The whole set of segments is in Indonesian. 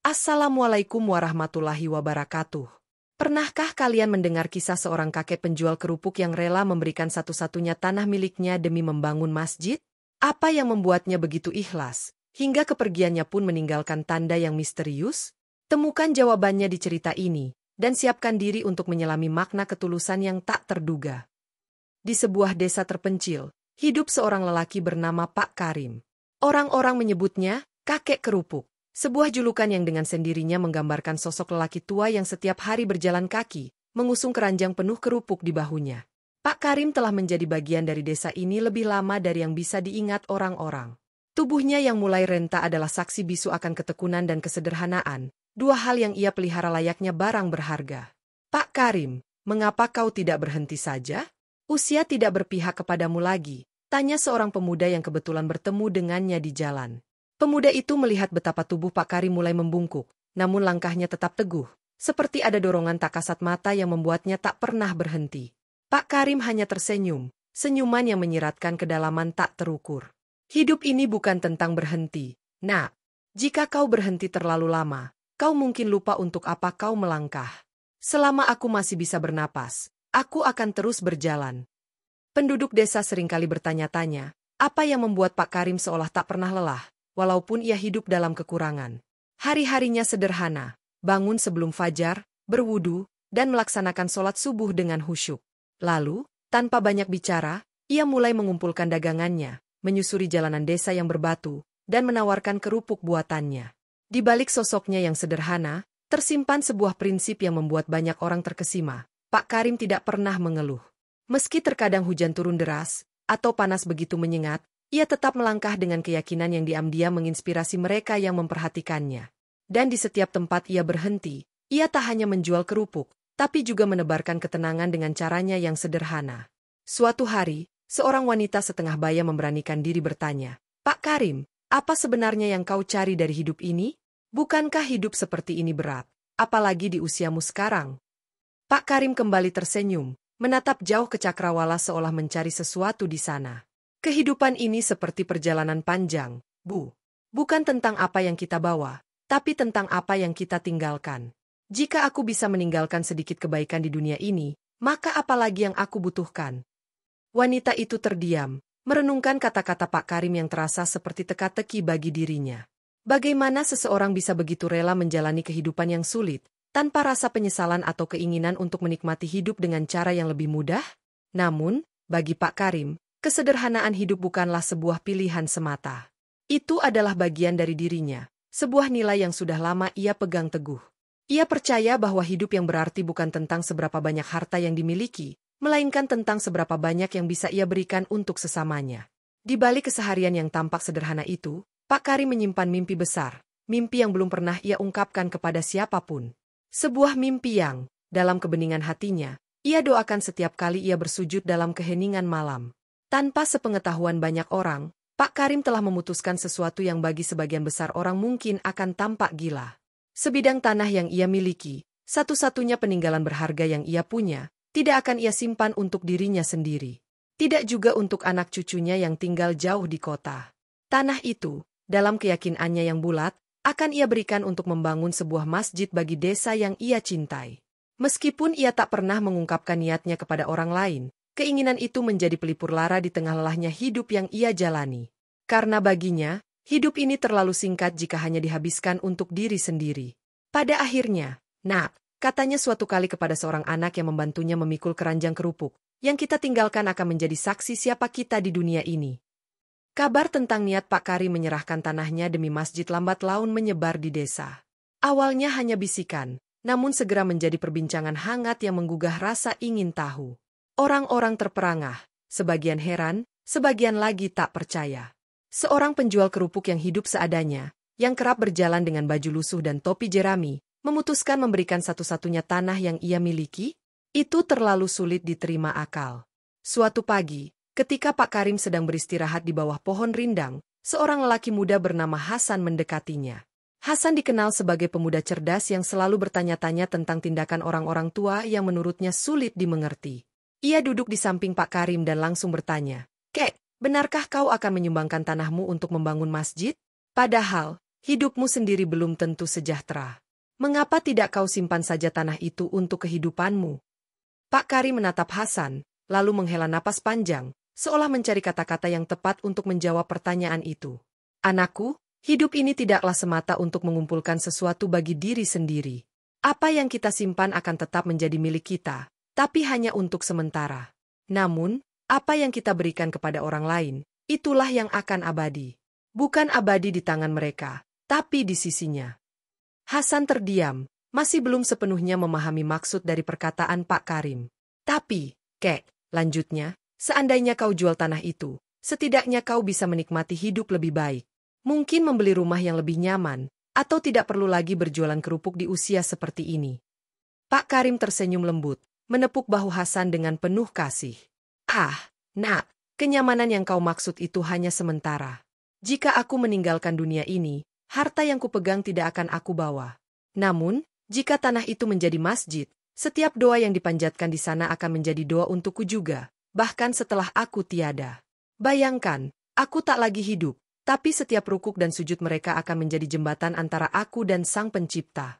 Assalamualaikum warahmatullahi wabarakatuh. Pernahkah kalian mendengar kisah seorang kakek penjual kerupuk yang rela memberikan satu-satunya tanah miliknya demi membangun masjid? Apa yang membuatnya begitu ikhlas, hingga kepergiannya pun meninggalkan tanda yang misterius? Temukan jawabannya di cerita ini, dan siapkan diri untuk menyelami makna ketulusan yang tak terduga. Di sebuah desa terpencil, hidup seorang lelaki bernama Pak Karim. Orang-orang menyebutnya kakek kerupuk. Sebuah julukan yang dengan sendirinya menggambarkan sosok lelaki tua yang setiap hari berjalan kaki, mengusung keranjang penuh kerupuk di bahunya. Pak Karim telah menjadi bagian dari desa ini lebih lama dari yang bisa diingat orang-orang. Tubuhnya yang mulai renta adalah saksi bisu akan ketekunan dan kesederhanaan, dua hal yang ia pelihara layaknya barang berharga. Pak Karim, mengapa kau tidak berhenti saja? Usia tidak berpihak kepadamu lagi, tanya seorang pemuda yang kebetulan bertemu dengannya di jalan. Pemuda itu melihat betapa tubuh Pak Karim mulai membungkuk, namun langkahnya tetap teguh, seperti ada dorongan tak kasat mata yang membuatnya tak pernah berhenti. Pak Karim hanya tersenyum, senyuman yang menyiratkan kedalaman tak terukur. Hidup ini bukan tentang berhenti, nak. Jika kau berhenti terlalu lama, kau mungkin lupa untuk apa kau melangkah. Selama aku masih bisa bernapas, aku akan terus berjalan. Penduduk desa seringkali bertanya-tanya, apa yang membuat Pak Karim seolah tak pernah lelah, walaupun ia hidup dalam kekurangan. Hari-harinya sederhana, bangun sebelum fajar, berwudu, dan melaksanakan sholat subuh dengan khusyuk. Lalu, tanpa banyak bicara, ia mulai mengumpulkan dagangannya, menyusuri jalanan desa yang berbatu, dan menawarkan kerupuk buatannya. Di balik sosoknya yang sederhana, tersimpan sebuah prinsip yang membuat banyak orang terkesima. Pak Karim tidak pernah mengeluh. Meski terkadang hujan turun deras, atau panas begitu menyengat, ia tetap melangkah dengan keyakinan yang diam-diam menginspirasi mereka yang memperhatikannya. Dan di setiap tempat ia berhenti, ia tak hanya menjual kerupuk, tapi juga menebarkan ketenangan dengan caranya yang sederhana. Suatu hari, seorang wanita setengah baya memberanikan diri bertanya, "Pak Karim, apa sebenarnya yang kau cari dari hidup ini? Bukankah hidup seperti ini berat, apalagi di usiamu sekarang?" Pak Karim kembali tersenyum, menatap jauh ke cakrawala seolah mencari sesuatu di sana. Kehidupan ini seperti perjalanan panjang, Bu. Bukan tentang apa yang kita bawa, tapi tentang apa yang kita tinggalkan. Jika aku bisa meninggalkan sedikit kebaikan di dunia ini, maka apa lagi yang aku butuhkan? Wanita itu terdiam, merenungkan kata-kata Pak Karim yang terasa seperti teka-teki bagi dirinya. Bagaimana seseorang bisa begitu rela menjalani kehidupan yang sulit, tanpa rasa penyesalan atau keinginan untuk menikmati hidup dengan cara yang lebih mudah? Namun, bagi Pak Karim, kesederhanaan hidup bukanlah sebuah pilihan semata. Itu adalah bagian dari dirinya, sebuah nilai yang sudah lama ia pegang teguh. Ia percaya bahwa hidup yang berarti bukan tentang seberapa banyak harta yang dimiliki, melainkan tentang seberapa banyak yang bisa ia berikan untuk sesamanya. Di balik keseharian yang tampak sederhana itu, Pak Karim menyimpan mimpi besar, mimpi yang belum pernah ia ungkapkan kepada siapapun. Sebuah mimpi yang, dalam kebeningan hatinya, ia doakan setiap kali ia bersujud dalam keheningan malam. Tanpa sepengetahuan banyak orang, Pak Karim telah memutuskan sesuatu yang bagi sebagian besar orang mungkin akan tampak gila. Sebidang tanah yang ia miliki, satu-satunya peninggalan berharga yang ia punya, tidak akan ia simpan untuk dirinya sendiri. Tidak juga untuk anak cucunya yang tinggal jauh di kota. Tanah itu, dalam keyakinannya yang bulat, akan ia berikan untuk membangun sebuah masjid bagi desa yang ia cintai. Meskipun ia tak pernah mengungkapkan niatnya kepada orang lain, keinginan itu menjadi pelipur lara di tengah lelahnya hidup yang ia jalani. Karena baginya, hidup ini terlalu singkat jika hanya dihabiskan untuk diri sendiri. Pada akhirnya, "Nak," katanya suatu kali kepada seorang anak yang membantunya memikul keranjang kerupuk, "yang kita tinggalkan akan menjadi saksi siapa kita di dunia ini." Kabar tentang niat Pak Karim menyerahkan tanahnya demi masjid lambat laun menyebar di desa. Awalnya hanya bisikan, namun segera menjadi perbincangan hangat yang menggugah rasa ingin tahu. Orang-orang terperangah, sebagian heran, sebagian lagi tak percaya. Seorang penjual kerupuk yang hidup seadanya, yang kerap berjalan dengan baju lusuh dan topi jerami, memutuskan memberikan satu-satunya tanah yang ia miliki? Itu terlalu sulit diterima akal. Suatu pagi, ketika Pak Karim sedang beristirahat di bawah pohon rindang, seorang lelaki muda bernama Hasan mendekatinya. Hasan dikenal sebagai pemuda cerdas yang selalu bertanya-tanya tentang tindakan orang-orang tua yang menurutnya sulit dimengerti. Ia duduk di samping Pak Karim dan langsung bertanya, "Kek, benarkah kau akan menyumbangkan tanahmu untuk membangun masjid?" Padahal, hidupmu sendiri belum tentu sejahtera. Mengapa tidak kau simpan saja tanah itu untuk kehidupanmu? Pak Karim menatap Hasan, lalu menghela napas panjang, seolah mencari kata-kata yang tepat untuk menjawab pertanyaan itu. Anakku, hidup ini tidaklah semata untuk mengumpulkan sesuatu bagi diri sendiri. Apa yang kita simpan akan tetap menjadi milik kita, tapi hanya untuk sementara. Namun, apa yang kita berikan kepada orang lain, itulah yang akan abadi. Bukan abadi di tangan mereka, tapi di sisinya. Hasan terdiam, masih belum sepenuhnya memahami maksud dari perkataan Pak Karim. Tapi, Kek, lanjutnya, seandainya kau jual tanah itu, setidaknya kau bisa menikmati hidup lebih baik. Mungkin membeli rumah yang lebih nyaman, atau tidak perlu lagi berjualan kerupuk di usia seperti ini. Pak Karim tersenyum lembut, menepuk bahu Hasan dengan penuh kasih. Ah, nak, kenyamanan yang kau maksud itu hanya sementara. Jika aku meninggalkan dunia ini, harta yang kupegang tidak akan aku bawa. Namun, jika tanah itu menjadi masjid, setiap doa yang dipanjatkan di sana akan menjadi doa untukku juga, bahkan setelah aku tiada. Bayangkan, aku tak lagi hidup, tapi setiap rukuk dan sujud mereka akan menjadi jembatan antara aku dan Sang Pencipta.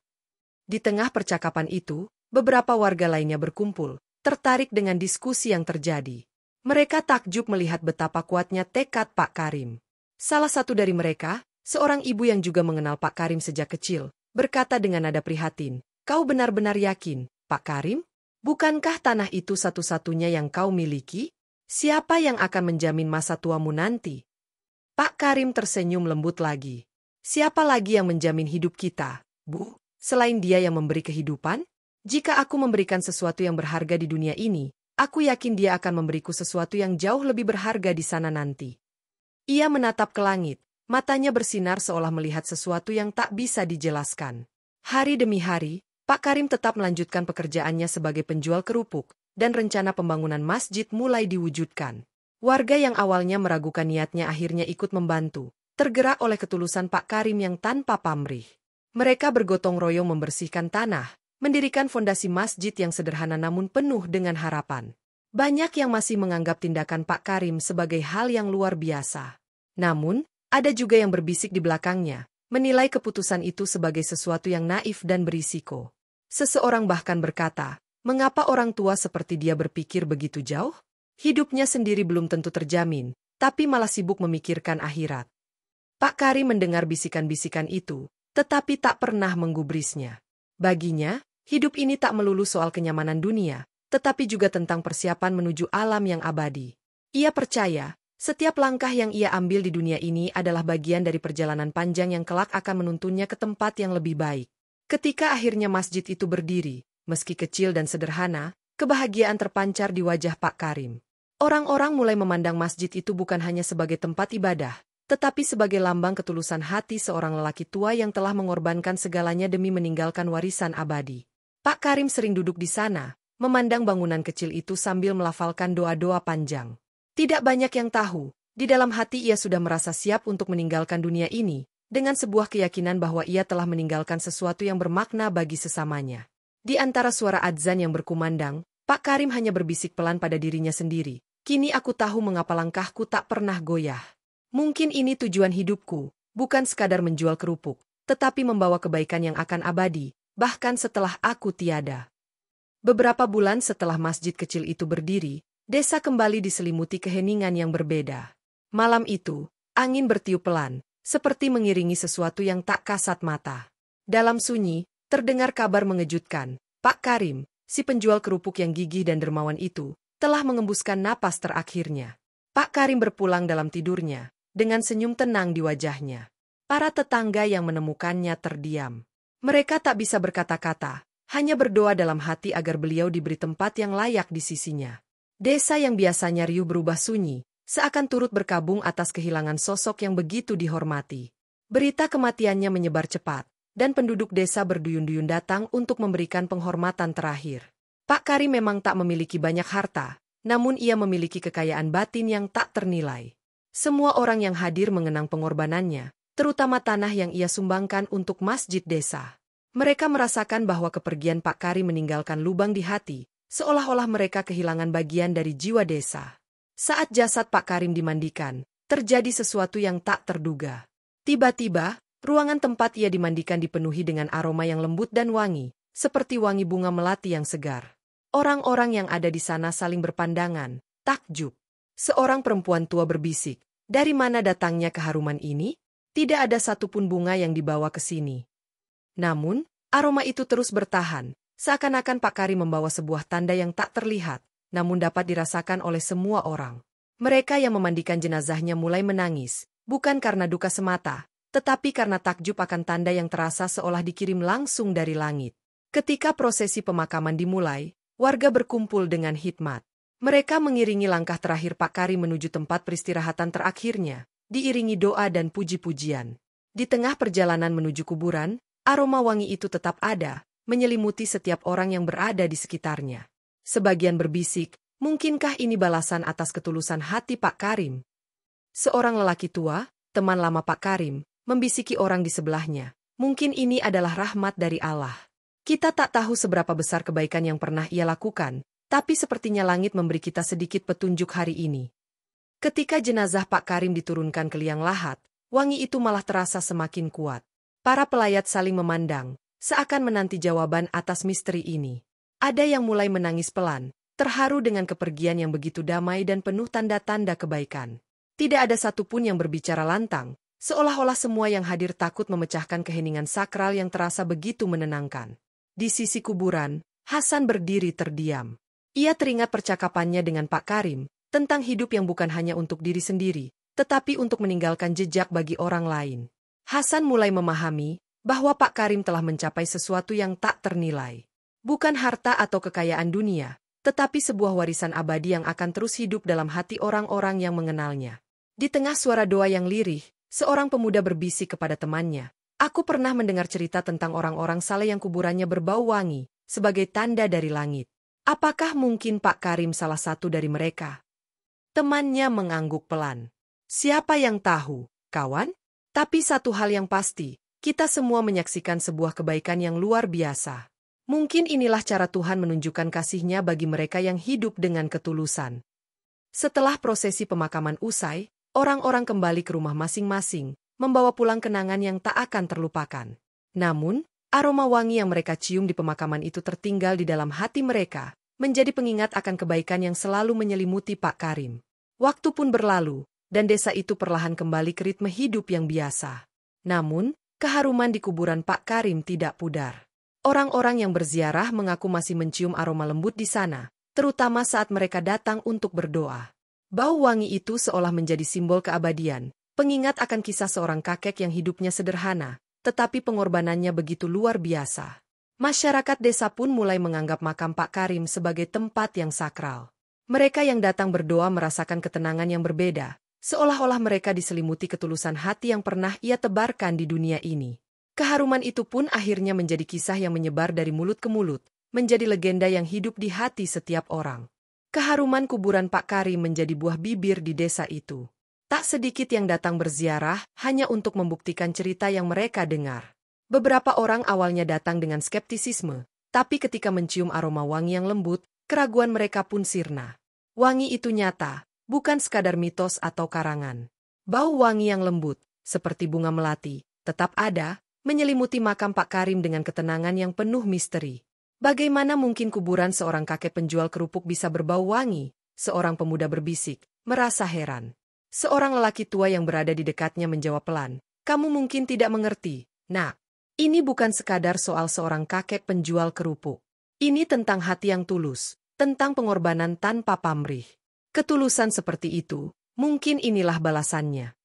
Di tengah percakapan itu, beberapa warga lainnya berkumpul, tertarik dengan diskusi yang terjadi. Mereka takjub melihat betapa kuatnya tekad Pak Karim. Salah satu dari mereka, seorang ibu yang juga mengenal Pak Karim sejak kecil, berkata dengan nada prihatin, "Kau benar-benar yakin, Pak Karim? Bukankah tanah itu satu-satunya yang kau miliki? Siapa yang akan menjamin masa tuamu nanti?" Pak Karim tersenyum lembut lagi. "Siapa lagi yang menjamin hidup kita, Bu? Selain Dia yang memberi kehidupan? Jika aku memberikan sesuatu yang berharga di dunia ini, aku yakin Dia akan memberiku sesuatu yang jauh lebih berharga di sana nanti." Ia menatap ke langit, matanya bersinar seolah melihat sesuatu yang tak bisa dijelaskan. Hari demi hari, Pak Karim tetap melanjutkan pekerjaannya sebagai penjual kerupuk, dan rencana pembangunan masjid mulai diwujudkan. Warga yang awalnya meragukan niatnya akhirnya ikut membantu, tergerak oleh ketulusan Pak Karim yang tanpa pamrih. Mereka bergotong royong membersihkan tanah, mendirikan fondasi masjid yang sederhana namun penuh dengan harapan. Banyak yang masih menganggap tindakan Pak Karim sebagai hal yang luar biasa. Namun, ada juga yang berbisik di belakangnya, menilai keputusan itu sebagai sesuatu yang naif dan berisiko. Seseorang bahkan berkata, mengapa orang tua seperti dia berpikir begitu jauh? Hidupnya sendiri belum tentu terjamin, tapi malah sibuk memikirkan akhirat. Pak Karim mendengar bisikan-bisikan itu, tetapi tak pernah menggubrisnya. Baginya, hidup ini tak melulu soal kenyamanan dunia, tetapi juga tentang persiapan menuju alam yang abadi. Ia percaya, setiap langkah yang ia ambil di dunia ini adalah bagian dari perjalanan panjang yang kelak akan menuntunnya ke tempat yang lebih baik. Ketika akhirnya masjid itu berdiri, meski kecil dan sederhana, kebahagiaan terpancar di wajah Pak Karim. Orang-orang mulai memandang masjid itu bukan hanya sebagai tempat ibadah, tetapi sebagai lambang ketulusan hati seorang lelaki tua yang telah mengorbankan segalanya demi meninggalkan warisan abadi. Pak Karim sering duduk di sana, memandang bangunan kecil itu sambil melafalkan doa-doa panjang. Tidak banyak yang tahu, di dalam hati ia sudah merasa siap untuk meninggalkan dunia ini, dengan sebuah keyakinan bahwa ia telah meninggalkan sesuatu yang bermakna bagi sesamanya. Di antara suara adzan yang berkumandang, Pak Karim hanya berbisik pelan pada dirinya sendiri, "Kini aku tahu mengapa langkahku tak pernah goyah. Mungkin ini tujuan hidupku, bukan sekadar menjual kerupuk, tetapi membawa kebaikan yang akan abadi, bahkan setelah aku tiada." Beberapa bulan setelah masjid kecil itu berdiri, desa kembali diselimuti keheningan yang berbeda. Malam itu, angin bertiup pelan, seperti mengiringi sesuatu yang tak kasat mata. Dalam sunyi, terdengar kabar mengejutkan. Pak Karim, si penjual kerupuk yang gigih dan dermawan itu, telah mengembuskan napas terakhirnya. Pak Karim berpulang dalam tidurnya, dengan senyum tenang di wajahnya. Para tetangga yang menemukannya terdiam. Mereka tak bisa berkata-kata, hanya berdoa dalam hati agar beliau diberi tempat yang layak di sisinya. Desa yang biasanya riuh berubah sunyi, seakan turut berkabung atas kehilangan sosok yang begitu dihormati. Berita kematiannya menyebar cepat, dan penduduk desa berduyun-duyun datang untuk memberikan penghormatan terakhir. Pak Karim memang tak memiliki banyak harta, namun ia memiliki kekayaan batin yang tak ternilai. Semua orang yang hadir mengenang pengorbanannya, terutama tanah yang ia sumbangkan untuk masjid desa. Mereka merasakan bahwa kepergian Pak Karim meninggalkan lubang di hati, seolah-olah mereka kehilangan bagian dari jiwa desa. Saat jasad Pak Karim dimandikan, terjadi sesuatu yang tak terduga. Tiba-tiba, Ruangan tempat ia dimandikan dipenuhi dengan aroma yang lembut dan wangi, seperti wangi bunga melati yang segar. Orang-orang yang ada di sana saling berpandangan, takjub. Seorang perempuan tua berbisik, "Dari mana datangnya keharuman ini? Tidak ada satupun bunga yang dibawa ke sini." Namun, aroma itu terus bertahan, seakan-akan Pak Karim membawa sebuah tanda yang tak terlihat, namun dapat dirasakan oleh semua orang. Mereka yang memandikan jenazahnya mulai menangis, bukan karena duka semata, tetapi karena takjub akan tanda yang terasa seolah dikirim langsung dari langit. Ketika prosesi pemakaman dimulai, warga berkumpul dengan hikmat. Mereka mengiringi langkah terakhir Pak Karim menuju tempat peristirahatan terakhirnya, diiringi doa dan puji-pujian. Di tengah perjalanan menuju kuburan, aroma wangi itu tetap ada, menyelimuti setiap orang yang berada di sekitarnya. Sebagian berbisik, "Mungkinkah ini balasan atas ketulusan hati Pak Karim?" Seorang lelaki tua, teman lama Pak Karim, membisiki orang di sebelahnya, "Mungkin ini adalah rahmat dari Allah. Kita tak tahu seberapa besar kebaikan yang pernah ia lakukan, tapi sepertinya langit memberi kita sedikit petunjuk hari ini." Ketika jenazah Pak Karim diturunkan ke liang lahat, wangi itu malah terasa semakin kuat. Para pelayat saling memandang, seakan menanti jawaban atas misteri ini. Ada yang mulai menangis pelan, terharu dengan kepergian yang begitu damai dan penuh tanda-tanda kebaikan. Tidak ada satupun yang berbicara lantang, seolah-olah semua yang hadir takut memecahkan keheningan sakral yang terasa begitu menenangkan. Di sisi kuburan, Hasan berdiri terdiam. Ia teringat percakapannya dengan Pak Karim, tentang hidup yang bukan hanya untuk diri sendiri, tetapi untuk meninggalkan jejak bagi orang lain. Hasan mulai memahami bahwa Pak Karim telah mencapai sesuatu yang tak ternilai. Bukan harta atau kekayaan dunia, tetapi sebuah warisan abadi yang akan terus hidup dalam hati orang-orang yang mengenalnya. Di tengah suara doa yang lirih, seorang pemuda berbisik kepada temannya, "Aku pernah mendengar cerita tentang orang-orang saleh yang kuburannya berbau wangi, sebagai tanda dari langit. Apakah mungkin Pak Karim salah satu dari mereka?" Temannya mengangguk pelan. "Siapa yang tahu, kawan? Tapi satu hal yang pasti, kita semua menyaksikan sebuah kebaikan yang luar biasa. Mungkin inilah cara Tuhan menunjukkan kasih-Nya bagi mereka yang hidup dengan ketulusan." Setelah prosesi pemakaman usai, orang-orang kembali ke rumah masing-masing, membawa pulang kenangan yang tak akan terlupakan. Namun, aroma wangi yang mereka cium di pemakaman itu tertinggal di dalam hati mereka, menjadi pengingat akan kebaikan yang selalu menyelimuti Pak Karim. Waktu pun berlalu, dan desa itu perlahan kembali ke ritme hidup yang biasa. Namun, keharuman di kuburan Pak Karim tidak pudar. Orang-orang yang berziarah mengaku masih mencium aroma lembut di sana, terutama saat mereka datang untuk berdoa. Bau wangi itu seolah menjadi simbol keabadian, pengingat akan kisah seorang kakek yang hidupnya sederhana, tetapi pengorbanannya begitu luar biasa. Masyarakat desa pun mulai menganggap makam Pak Karim sebagai tempat yang sakral. Mereka yang datang berdoa merasakan ketenangan yang berbeda, seolah-olah mereka diselimuti ketulusan hati yang pernah ia tebarkan di dunia ini. Keharuman itu pun akhirnya menjadi kisah yang menyebar dari mulut ke mulut, menjadi legenda yang hidup di hati setiap orang. Keharuman kuburan Pak Karim menjadi buah bibir di desa itu. Tak sedikit yang datang berziarah hanya untuk membuktikan cerita yang mereka dengar. Beberapa orang awalnya datang dengan skeptisisme, tapi ketika mencium aroma wangi yang lembut, keraguan mereka pun sirna. Wangi itu nyata, bukan sekadar mitos atau karangan. Bau wangi yang lembut, seperti bunga melati, tetap ada, menyelimuti makam Pak Karim dengan ketenangan yang penuh misteri. Bagaimana mungkin kuburan seorang kakek penjual kerupuk bisa berbau wangi? Seorang pemuda berbisik, merasa heran. Seorang lelaki tua yang berada di dekatnya menjawab pelan, "Kamu mungkin tidak mengerti, Nak. Ini bukan sekadar soal seorang kakek penjual kerupuk. Ini tentang hati yang tulus, tentang pengorbanan tanpa pamrih. Ketulusan seperti itu, mungkin inilah balasannya."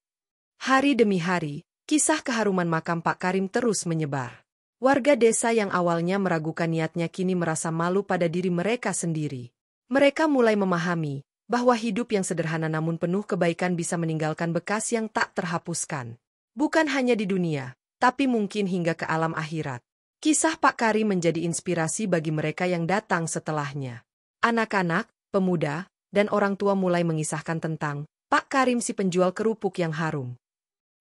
Hari demi hari, kisah keharuman makam Pak Karim terus menyebar. Warga desa yang awalnya meragukan niatnya kini merasa malu pada diri mereka sendiri. Mereka mulai memahami bahwa hidup yang sederhana namun penuh kebaikan bisa meninggalkan bekas yang tak terhapuskan. Bukan hanya di dunia, tapi mungkin hingga ke alam akhirat. Kisah Pak Karim menjadi inspirasi bagi mereka yang datang setelahnya. Anak-anak, pemuda, dan orang tua mulai mengisahkan tentang Pak Karim si penjual kerupuk yang harum.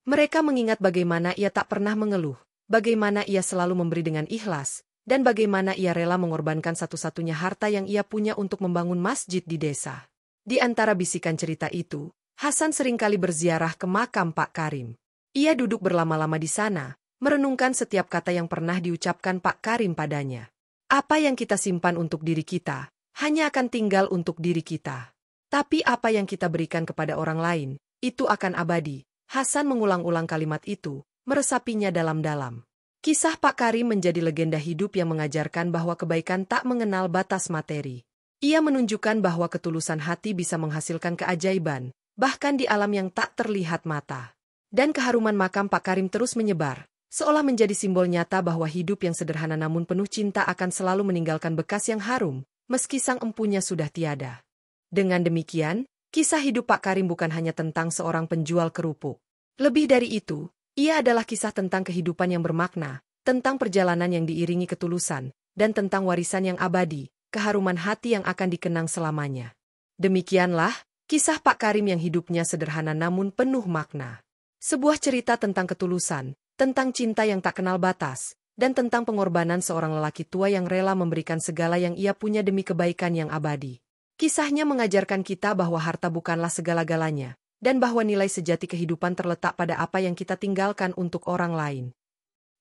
Mereka mengingat bagaimana ia tak pernah mengeluh, bagaimana ia selalu memberi dengan ikhlas, dan bagaimana ia rela mengorbankan satu-satunya harta yang ia punya untuk membangun masjid di desa. Di antara bisikan cerita itu, Hasan seringkali berziarah ke makam Pak Karim. Ia duduk berlama-lama di sana, merenungkan setiap kata yang pernah diucapkan Pak Karim padanya. Apa yang kita simpan untuk diri kita, hanya akan tinggal untuk diri kita. Tapi apa yang kita berikan kepada orang lain, itu akan abadi. Hasan mengulang-ulang kalimat itu, meresapinya dalam-dalam. Kisah Pak Karim menjadi legenda hidup yang mengajarkan bahwa kebaikan tak mengenal batas materi. Ia menunjukkan bahwa ketulusan hati bisa menghasilkan keajaiban, bahkan di alam yang tak terlihat mata. Dan keharuman makam Pak Karim terus menyebar, seolah menjadi simbol nyata bahwa hidup yang sederhana namun penuh cinta akan selalu meninggalkan bekas yang harum, meski sang empunya sudah tiada. Dengan demikian, kisah hidup Pak Karim bukan hanya tentang seorang penjual kerupuk. Lebih dari itu, ia adalah kisah tentang kehidupan yang bermakna, tentang perjalanan yang diiringi ketulusan, dan tentang warisan yang abadi, keharuman hati yang akan dikenang selamanya. Demikianlah, kisah Pak Karim yang hidupnya sederhana namun penuh makna. Sebuah cerita tentang ketulusan, tentang cinta yang tak kenal batas, dan tentang pengorbanan seorang lelaki tua yang rela memberikan segala yang ia punya demi kebaikan yang abadi. Kisahnya mengajarkan kita bahwa harta bukanlah segala-galanya, dan bahwa nilai sejati kehidupan terletak pada apa yang kita tinggalkan untuk orang lain.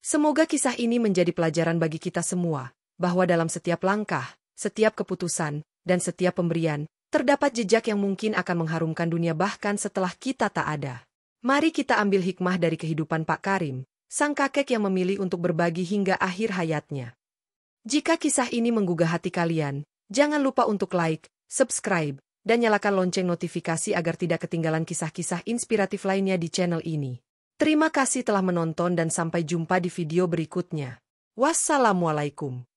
Semoga kisah ini menjadi pelajaran bagi kita semua, bahwa dalam setiap langkah, setiap keputusan, dan setiap pemberian, terdapat jejak yang mungkin akan mengharumkan dunia bahkan setelah kita tak ada. Mari kita ambil hikmah dari kehidupan Pak Karim, sang kakek yang memilih untuk berbagi hingga akhir hayatnya. Jika kisah ini menggugah hati kalian, jangan lupa untuk like, subscribe, dan nyalakan lonceng notifikasi agar tidak ketinggalan kisah-kisah inspiratif lainnya di channel ini. Terima kasih telah menonton dan sampai jumpa di video berikutnya. Wassalamualaikum.